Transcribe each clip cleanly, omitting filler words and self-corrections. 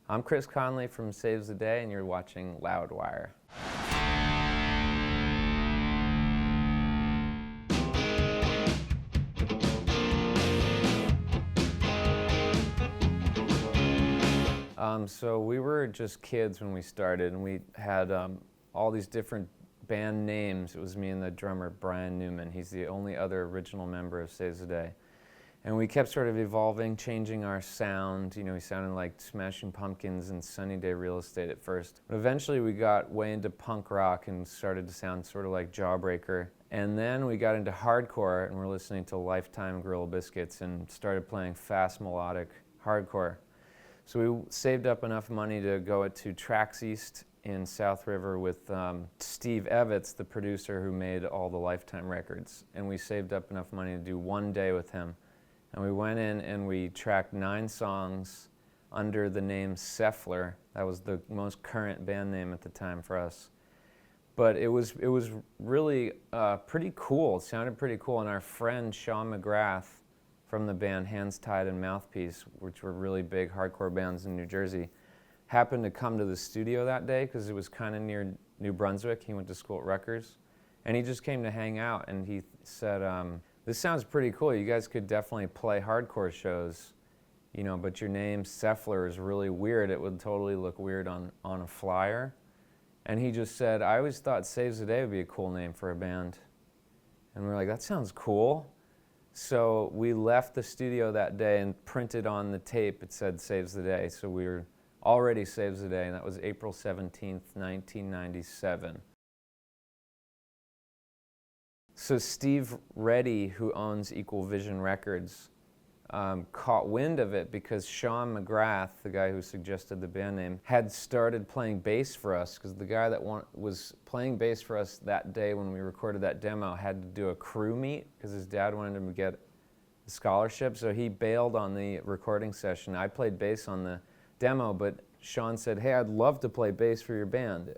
I'm Chris Conley from Saves the Day, and you're watching Loudwire. So we were just kids when we started, and we had all these different band names. It was me and the drummer, Brian Newman. He's the only other original member of Saves the Day. And we kept sort of evolving, changing our sound. You know, we sounded like Smashing Pumpkins and Sunny Day Real Estate at first. But eventually we got way into punk rock and started to sound sort of like Jawbreaker. And then we got into hardcore, and we're listening to Lifetime Gorilla Biscuits and started playing fast melodic hardcore. So we saved up enough money to go to Tracks East in South River with Steve Evans, the producer who made all the Lifetime records. And we saved up enough money to do one day with him. And we went in and we tracked 9 songs under the name Seffler. That was the most current band name at the time for us. But it was really pretty cool. It sounded pretty cool. And our friend Sean McGrath from the band Hands Tied and Mouthpiece, which were really big hardcore bands in New Jersey, happened to come to the studio that day because it was kind of near New Brunswick. He went to school at Rutgers. And he just came to hang out, and he said, this sounds pretty cool. You guys could definitely play hardcore shows, you know, but your name, Seffler, is really weird. It would totally look weird on a flyer. And he just said, I always thought Saves the Day would be a cool name for a band. And we were like, that sounds cool. So we left the studio that day and printed on the tape, it said Saves the Day. So we were already Saves the Day, and that was April 17th, 1997. So Steve Reddy, who owns Equal Vision Records, caught wind of it because Sean McGrath, the guy who suggested the band name, had started playing bass for us, because the guy that was playing bass for us that day when we recorded that demo had to do a crew meet because his dad wanted him to get a scholarship, so he bailed on the recording session. I played bass on the demo, but Sean said, hey, I'd love to play bass for your band.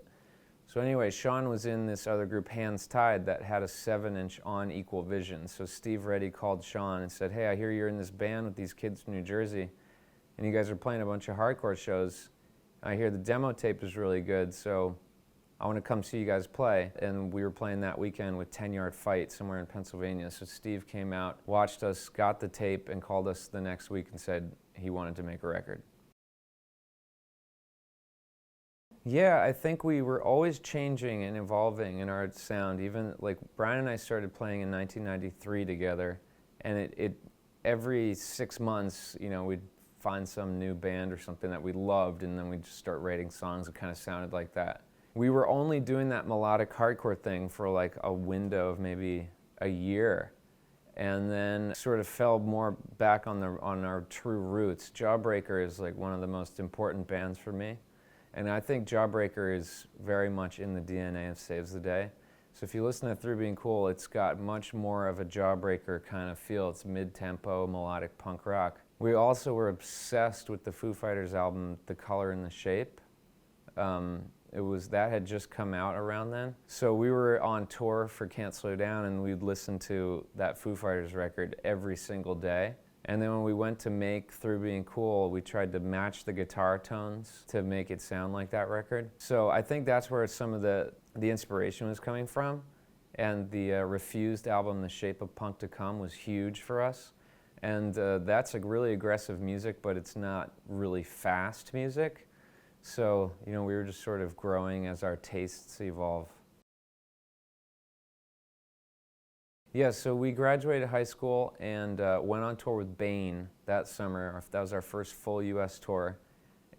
So anyway, Sean was in this other group, Hands Tied, that had a 7-inch on Equal Vision. So Steve Reddy called Sean and said, hey, I hear you're in this band with these kids from New Jersey, and you guys are playing a bunch of hardcore shows. I hear the demo tape is really good, so I want to come see you guys play. And we were playing that weekend with 10 Yard Fight somewhere in Pennsylvania. So Steve came out, watched us, got the tape, and called us the next week and said he wanted to make a record. Yeah, I think we were always changing and evolving in our sound. Even like Brian and I started playing in 1993 together, and every 6 months, you know, we'd find some new band or something that we loved, and then we'd just start writing songs that kind of sounded like that. We were only doing that melodic hardcore thing for like a window of maybe a year, and then sort of fell more back on our true roots. Jawbreaker is like one of the most important bands for me. And I think Jawbreaker is very much in the DNA of Saves the Day. So if you listen to Through Being Cool, it's got much more of a Jawbreaker kind of feel. It's mid-tempo, melodic punk rock. We also were obsessed with the Foo Fighters album, The Color and the Shape. That had just come out around then. So we were on tour for Can't Slow Down, and we'd listen to that Foo Fighters record every single day. And then when we went to make Through Being Cool, we tried to match the guitar tones to make it sound like that record. So I think that's where some of the inspiration was coming from. And the Refused album, The Shape of Punk to Come, was huge for us. And that's like really aggressive music, but it's not really fast music. So, you know, we were just sort of growing as our tastes evolve. Yeah, so we graduated high school and went on tour with Bane that summer. That was our first full U.S. tour,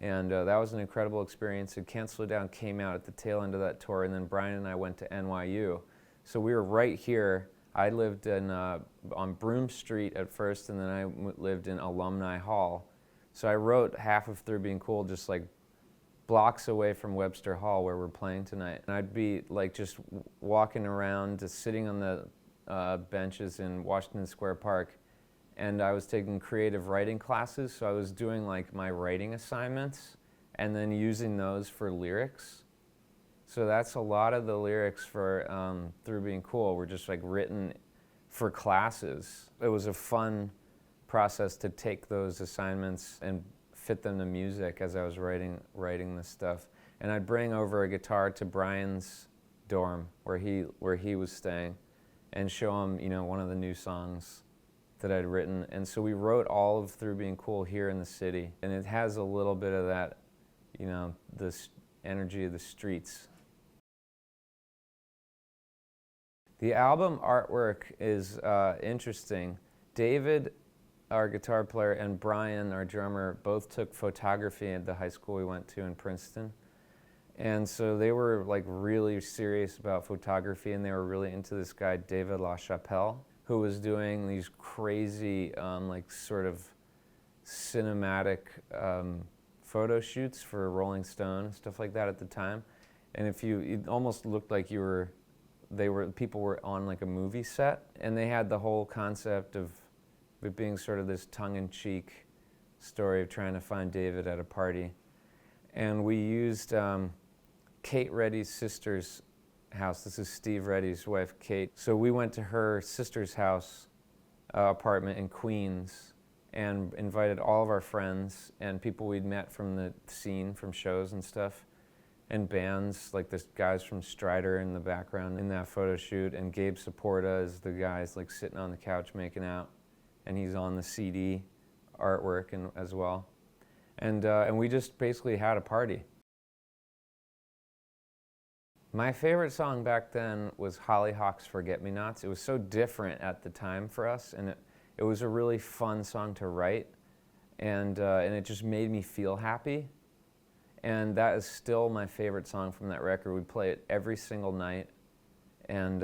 and that was an incredible experience. And Can't Slow Down came out at the tail end of that tour, and then Brian and I went to NYU. So we were right here. I lived on Broome Street at first, and then I lived in Alumni Hall. So I wrote half of Through Being Cool just like blocks away from Webster Hall where we're playing tonight. And I'd be like just walking around, just sitting on the benches in Washington Square Park, and I was taking creative writing classes, so I was doing like my writing assignments and then using those for lyrics. So that's a lot of the lyrics for Through Being Cool were just like written for classes. It was a fun process to take those assignments and fit them to music as I was writing this stuff. And I'd bring over a guitar to Brian's dorm where he was staying and show him, one of the new songs that I'd written. And so we wrote all of Through Being Cool here in the city. And it has a little bit of that, this energy of the streets. The album artwork is interesting. David, our guitar player, and Brian, our drummer, both took photography at the high school we went to in Princeton. And so they were like really serious about photography, and they were really into this guy, David LaChapelle, who was doing these crazy, like sort of cinematic photo shoots for Rolling Stone and stuff like that at the time. And it almost looked like people were on like a movie set, and they had the whole concept of it being sort of this tongue-in-cheek story of trying to find David at a party. And we used Kate Reddy's sister's house. This is Steve Reddy's wife, Kate. So we went to her sister's house apartment in Queens and invited all of our friends and people we'd met from the scene, from shows and stuff, and bands, like the guys from Strider in the background in that photo shoot, and Gabe Saporta is the guy's like sitting on the couch making out, and he's on the CD artwork as well. And we just basically had a party. My favorite song back then was Hollyhock's Forget-Me-Nots. It was so different at the time for us, and it was a really fun song to write, and it just made me feel happy. And that is still my favorite song from that record. We play it every single night, and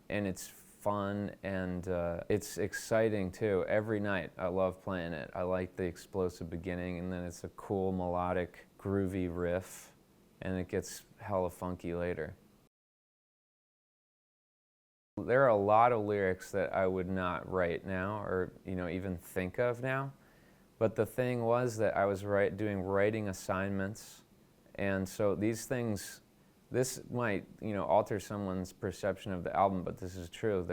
it's fun, and it's exciting too. Every night I love playing it. I like the explosive beginning, and then it's a cool melodic groovy riff, and it gets hella funky later. There are a lot of lyrics that I would not write now or even think of now, but the thing was that I was doing writing assignments, and so these things, this might alter someone's perception of the album, but this is true.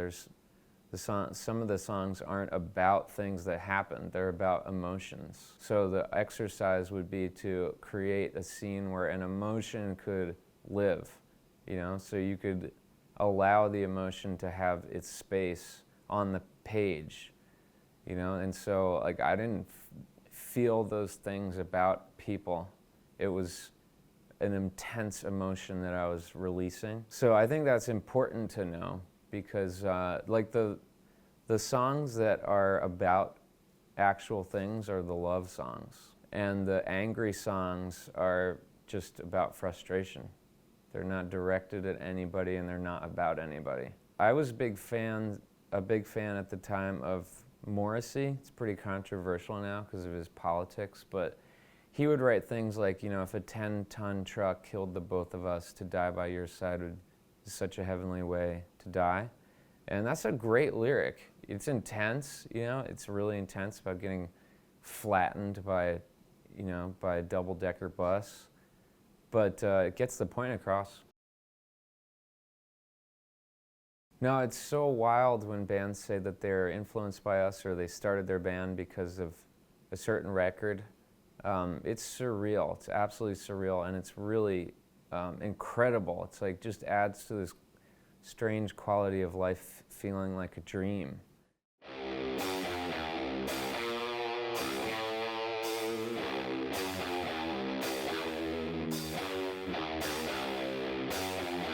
Some of the songs aren't about things that happen, they're about emotions. So the exercise would be to create a scene where an emotion could live, so you could allow the emotion to have its space on the page, and so like I didn't feel those things about people. It was an intense emotion that I was releasing. So I think that's important to know, because like the songs that are about actual things are the love songs, and the angry songs are just about frustration. They're not directed at anybody, and they're not about anybody. I was a big fan at the time of Morrissey. It's pretty controversial now because of his politics, but he would write things like, if a 10-ton truck killed the both of us, to die by your side would be such a heavenly way to die. And that's a great lyric. It's intense, it's really intense about getting flattened by a double-decker bus. But it gets the point across. No, it's so wild when bands say that they're influenced by us or they started their band because of a certain record. It's surreal. It's absolutely surreal, and it's really incredible. It's like just adds to this strange quality of life feeling like a dream.